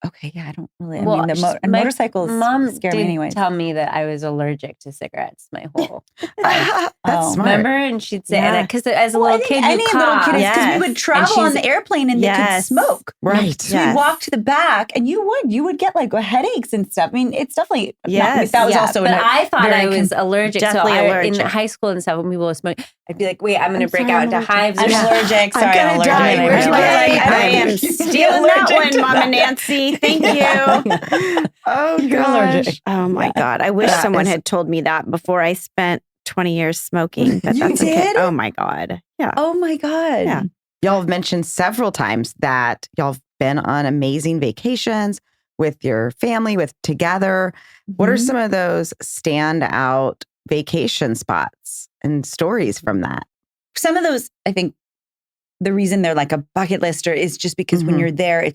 okay, I don't really, the motorcycles scare me anyway. Tell me that I was allergic to cigarettes my whole life. That's smart. Remember? And she'd say, because as a little kid, any little kid is, because we would travel on the airplane and they could smoke. Right. So we'd walk to the back and you would get like headaches and stuff. It's definitely, that was also, but I thought I was allergic. So in high school and stuff, when people were smoking, I'd be like, wait, I'm going to break out into hives. I'm allergic. Sorry, I'm allergic. I am stealing that one, Momma Nancy. Thank you. Oh, gosh. Oh, my God. I wish someone had told me that before I spent 20 years smoking. But that's okay. Oh, my God. Yeah. Oh, my God. Yeah. Y'all have mentioned several times that y'all have been on amazing vacations with your family, together. What are some of those standout vacation spots and stories from that? Some of those, I think, the reason they're like a bucket lister is just because when you're there,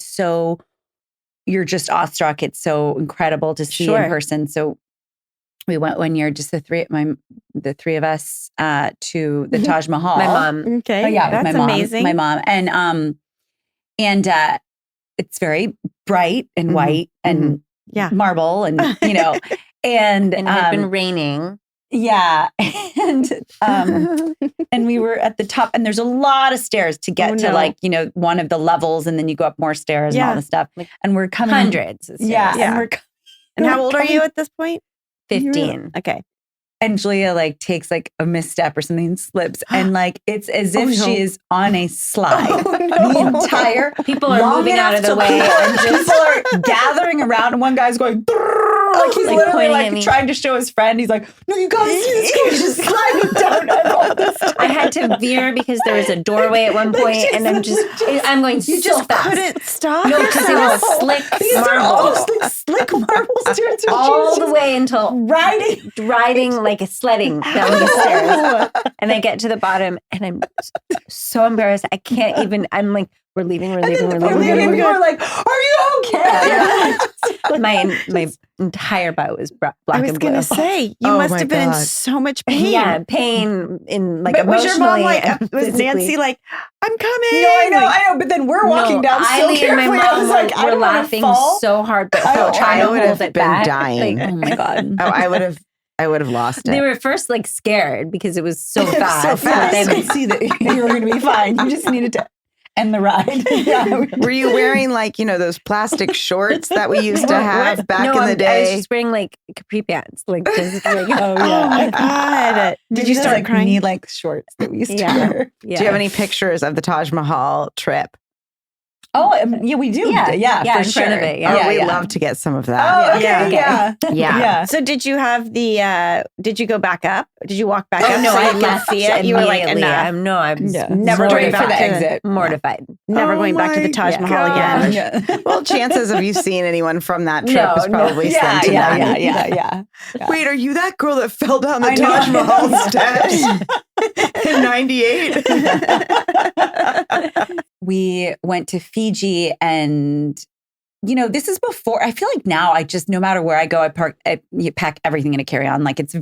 you're just awestruck. It's so incredible to see in person. So we went one year, just the three of us, to the Taj Mahal. My mom. Okay. Oh, yeah, that's amazing. My mom. And it's very bright and white and marble and, and it had been raining. Yeah. And we were at the top, and there's a lot of stairs to get to like, one of the levels, and then you go up more stairs and all this stuff. And we're coming hundreds of stairs. Yeah. And how old are you at this point? 15. Okay. And Julia like takes like a misstep or something and slips. And like, it's as if she is on a slide. The entire people are moving out of the way. And people are gathering around, and one guy's going, like he's literally like trying to show his friend. He's like, no, you gotta see this girl just sliding down all this time. I had to veer because there was a doorway at one point, and I'm going you so just fast. Couldn't stop. No, because they were slick marbles. Like slick marbles. All the way until riding like a sledding down the stairs. And I get to the bottom, and I'm so embarrassed. I can't even, I'm like, we're leaving. We're like, are you okay? My entire butt was black and blue. I was going to say, you must have been in so much pain. Yeah, pain in like but emotionally. Was your mom like, was Nancy like, I'm coming? No, I know. But then we're walking down so Aili carefully. And my mom were laughing so hard, but trying to hold it back. Dying. Like, oh my God. I would have lost it. They were first like scared because it was so fast. So fast. They could see that you were going to be fine. You just needed to end the ride. Were you wearing like, those plastic shorts that we used to have back in the day? I was just wearing like capri pants. Like, just like oh my God. Did you start crying? Knee like shorts that we used to wear? Yeah. Do you have any pictures of the Taj Mahal trip? Oh, yeah, we do. Yeah, for in sure. Front of it. We'd love to get some of that. Oh, okay. Yeah. So did you have did you go back up? Did you walk back up? No, so I you could see it. You were like, enough. I'm never going back for the exit. Mortified. Never going back to the Taj Mahal again. Yeah. Well, chances of you seeing anyone from that trip is probably slim to none. Yeah. Wait, are you that girl that fell down the Taj Mahal steps in '98? We went to Fiji, and this is before. I feel like now I just, no matter where I go, you pack everything in a carry-on. Like it's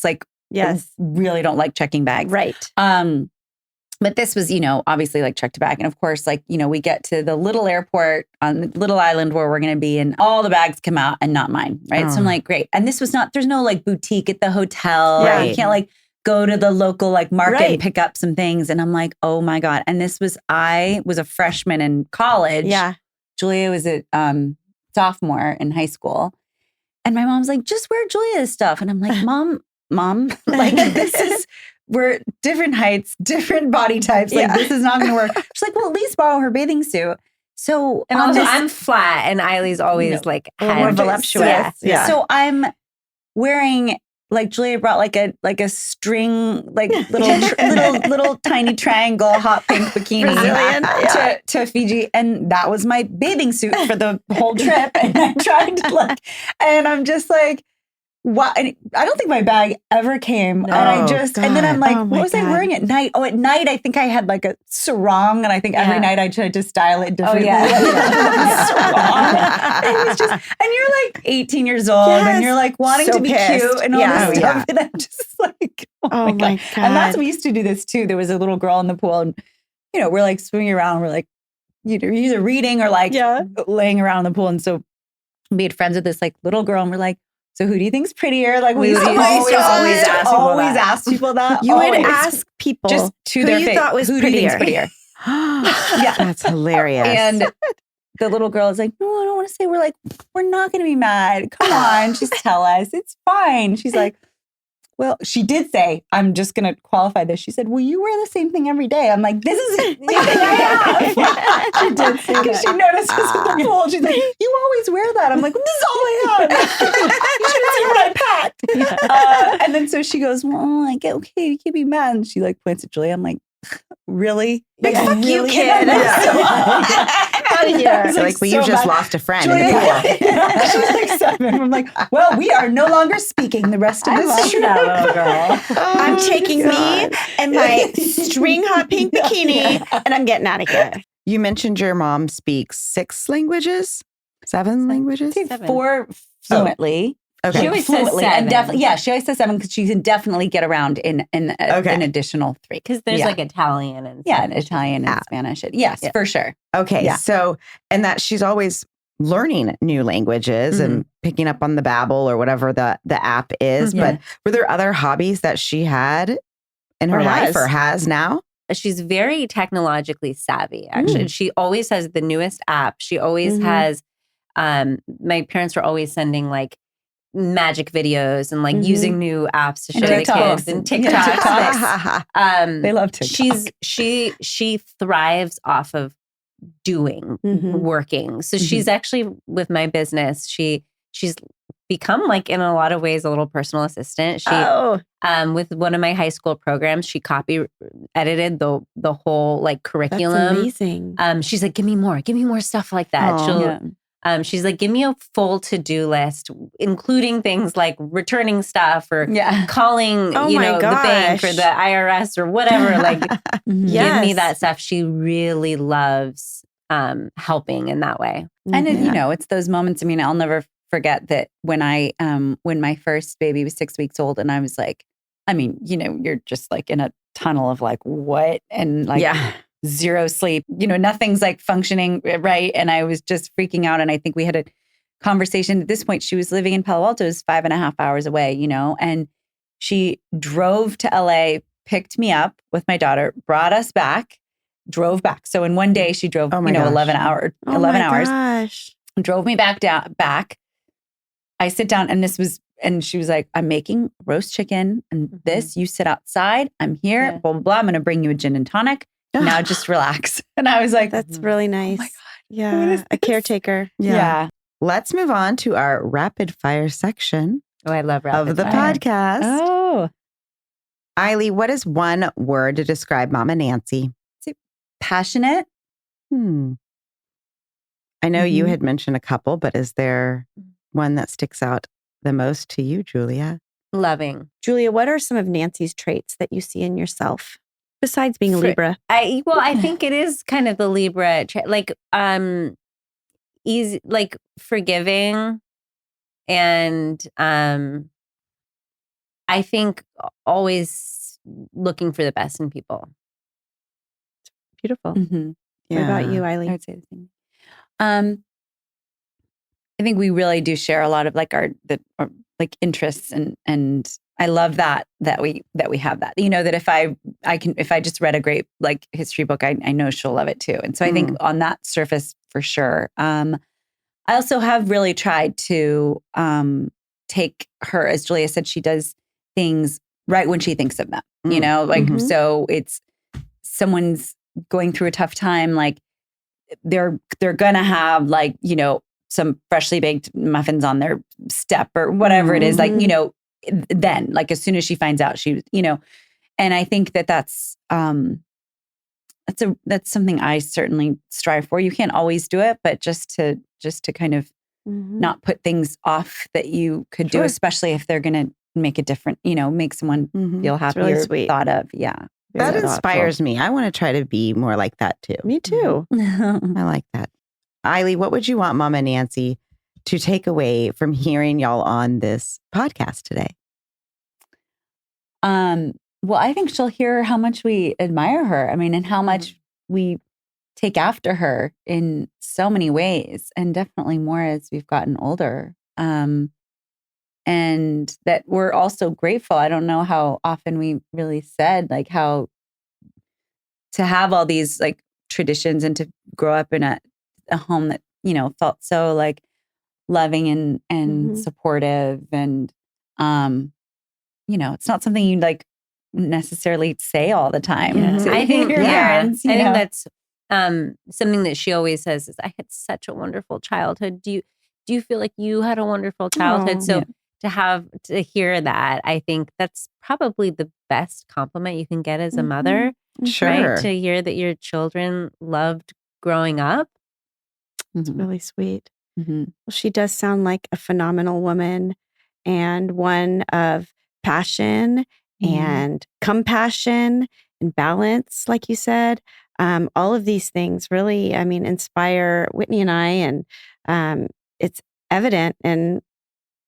like, yes, I really don't like checking bags. Right. But this was, obviously like checked bag. And of course, like, we get to the little airport on the little island where we're going to be, and all the bags come out and not mine. Right. Oh. So I'm like, great. And this was there's no like boutique at the hotel. Right. You can't like go to the local like market and pick up some things. And I'm like, oh my God. And I was a freshman in college. Yeah. Julia was a sophomore in high school. And my mom's like, just wear Julia's stuff. And I'm like, mom, like we're different heights, different body types. Like this is not going to work. She's like, well, at least borrow her bathing suit. So, and also I'm flat, and Aili's always like more voluptuous. Yeah. So I'm wearing like Julia brought like a string, like little tiny triangle hot pink bikini to Fiji. And that was my bathing suit for the whole trip. And I tried to and I'm just like, what? I don't think my bag ever came. No. And and then I'm like, what was I God. wearing at night? Oh, at night, I think I had like a sarong. And I think every night I tried to style it differently. Sarong. It was just, and you're like 18 years old and you're like wanting to be cute and all this stuff. And I'm just like, oh my God. And that's, we used to do this too. There was a little girl in the pool and, we're like swimming around. We're like, either reading or like laying around in the pool. And so we made friends with this like little girl and we're like, so who do you think's prettier? Like we always ask people that. You would ask people just to who their you face, thought was who do you think's prettier? Yeah, that's hilarious. And the little girl is like, no, I don't want to say. We're like, we're not going to be mad. Come on, just tell us. It's fine. She's like, well, she did say, I'm just going to qualify this. She said, well, you wear the same thing every day. I'm like, this is it. She did say because she noticed us with the pool. She's like, you always wear that. I'm like, this is all I have. You should have seen what I packed. And then so she goes, well, like, okay, you can't be mad. And she like points at Julia. I'm like, really? Like, fuck you, kid. Out of here. So like, well, you just lost a friend in the pool. She's like 7. I'm like, well, we are no longer speaking the rest of this trip. I'm taking me and my string hot pink bikini and I'm getting out of here. You mentioned your mom speaks 6 languages, 7 languages? 4 fluently. Okay. She always says 7. And definitely, she always says 7 because she can definitely get around in an additional 3. Because there's like Italian and and Italian and Spanish. Yes, for sure. Okay, so and that she's always learning new languages and picking up on the Babbel or whatever the app is. But were there other hobbies that she had in her life or has now? She's very technologically savvy, actually. She always has the newest app. She always has, my parents were always sending like magic videos and like using new apps to show the kids and TikToks. They love TikTok. She thrives off of doing, working. So she's actually with my business. She's become like in a lot of ways a little personal assistant. She with one of my high school programs, she copy edited the whole like curriculum. That's amazing. She's like, give me more stuff like that. She's like, give me a full to-do list, including things like returning stuff or calling, the bank or the IRS or whatever. Like, give me that stuff. She really loves helping in that way. And it's those moments. I mean, I'll never forget that when my first baby was 6 weeks old, and I was like, I mean, you're just like in a tunnel of like, what? And like, zero sleep, nothing's like functioning right. And I was just freaking out. And I think we had a conversation at this point. She was living in Palo Alto, it was 5.5 hours away, and she drove to LA, picked me up with my daughter, brought us back, drove back. So in one day she drove, 11 hours, drove me back. I sit down and she was like, I'm making roast chicken and this, you sit outside. I'm here, blah, blah, blah. I'm going to bring you a gin and tonic. Now just relax. And I was like, that's really nice. Oh my God. Yeah. A caretaker. Yeah. Let's move on to our rapid fire section. Oh, I love rapid of the fire. podcast. Oh. Aili, what is one word to describe Momma Nancy? Passionate. I know you had mentioned a couple, but is there one that sticks out the most to you, Julia? Loving. Julia, what are some of Nancy's traits that you see in yourself? Besides being a Libra. I think it is kind of the Libra, like, easy, like forgiving. And, I think always looking for the best in people. Beautiful. What about you, Aili? I would say the same. I think we really do share a lot of like our interests and I love that we have that. That if I just read a great like history book, I know she'll love it too. And so I think on that surface for sure. I also have really tried to take her, as Julia said, she does things right when she thinks of them. So it's someone's going through a tough time, like they're gonna have like, some freshly baked muffins on their step or whatever it is, like, then, like as soon as she finds out, she, and I think that's something I certainly strive for. You can't always do it, but just to kind of not put things off that you could do, especially if they're going to make a different, make someone feel happy really or sweet. thought of. Yeah. That inspires me. I want to try to be more like that too. Me too. I like that. Aili, what would you want Momma Nancy to take away from hearing y'all on this podcast today? Well, I think she'll hear how much we admire her. I mean, and how much we take after her in so many ways, and definitely more as we've gotten older. And that we're also grateful. I don't know how often we really said like how to have all these like traditions and to grow up in a home that, felt so like loving and supportive. And, it's not something you like necessarily say all the time. To I think, your parents, I think that's something that she always says is, I had such a wonderful childhood. Do you feel like you had a wonderful childhood? To hear that, I think that's probably the best compliment you can get as a mother. Sure. Right? To hear that your children loved growing up. It's really sweet. Well, she does sound like a phenomenal woman, and one of passion and compassion and balance, like you said. All of these things really, inspire Whitney and I, and it's evident in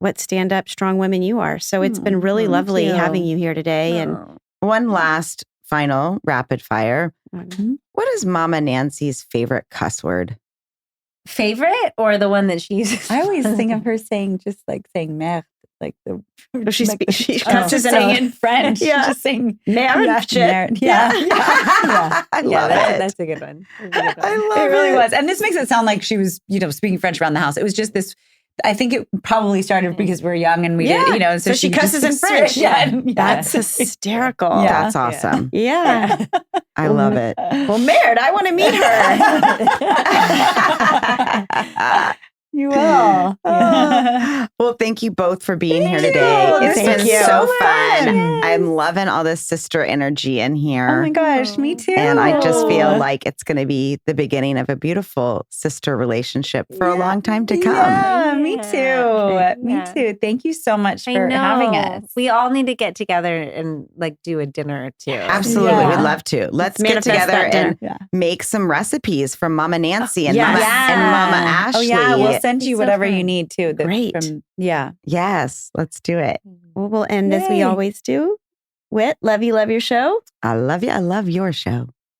what stand-up, strong women you are. So it's been really lovely having you here today. And one last final rapid fire. What is Momma Nancy's favorite cuss word? Favorite or the one that she uses? I always think of her saying merde, like the she cusses in French. Yeah, just saying merde. Yeah. I love it. That's a good one. I love it. It really was. And this makes it sound like she was, speaking French around the house. It was just this. I think it probably started because we're young and we did, so she cusses in French. That's hysterical. Yeah. That's awesome. Yeah. I love it. Well, Merde, I want to meet her. You will. Well, thank you both for being here today. It's been so fun. I'm loving all this sister energy in here. Oh my gosh, me too. And I just feel like it's going to be the beginning of a beautiful sister relationship for a long time to come. Yeah, me too. Me too. Thank you so much for having us. We all need to get together and like do a dinner or two. Absolutely. We'd love to. Let's get together and make some recipes from Momma Nancy and Momma Ashley. Oh yeah, we'll send you whatever you need too. Great. Yes, let's do it. Well, we'll end as we always do. Whit, love you, love your show. I love you. I love your show.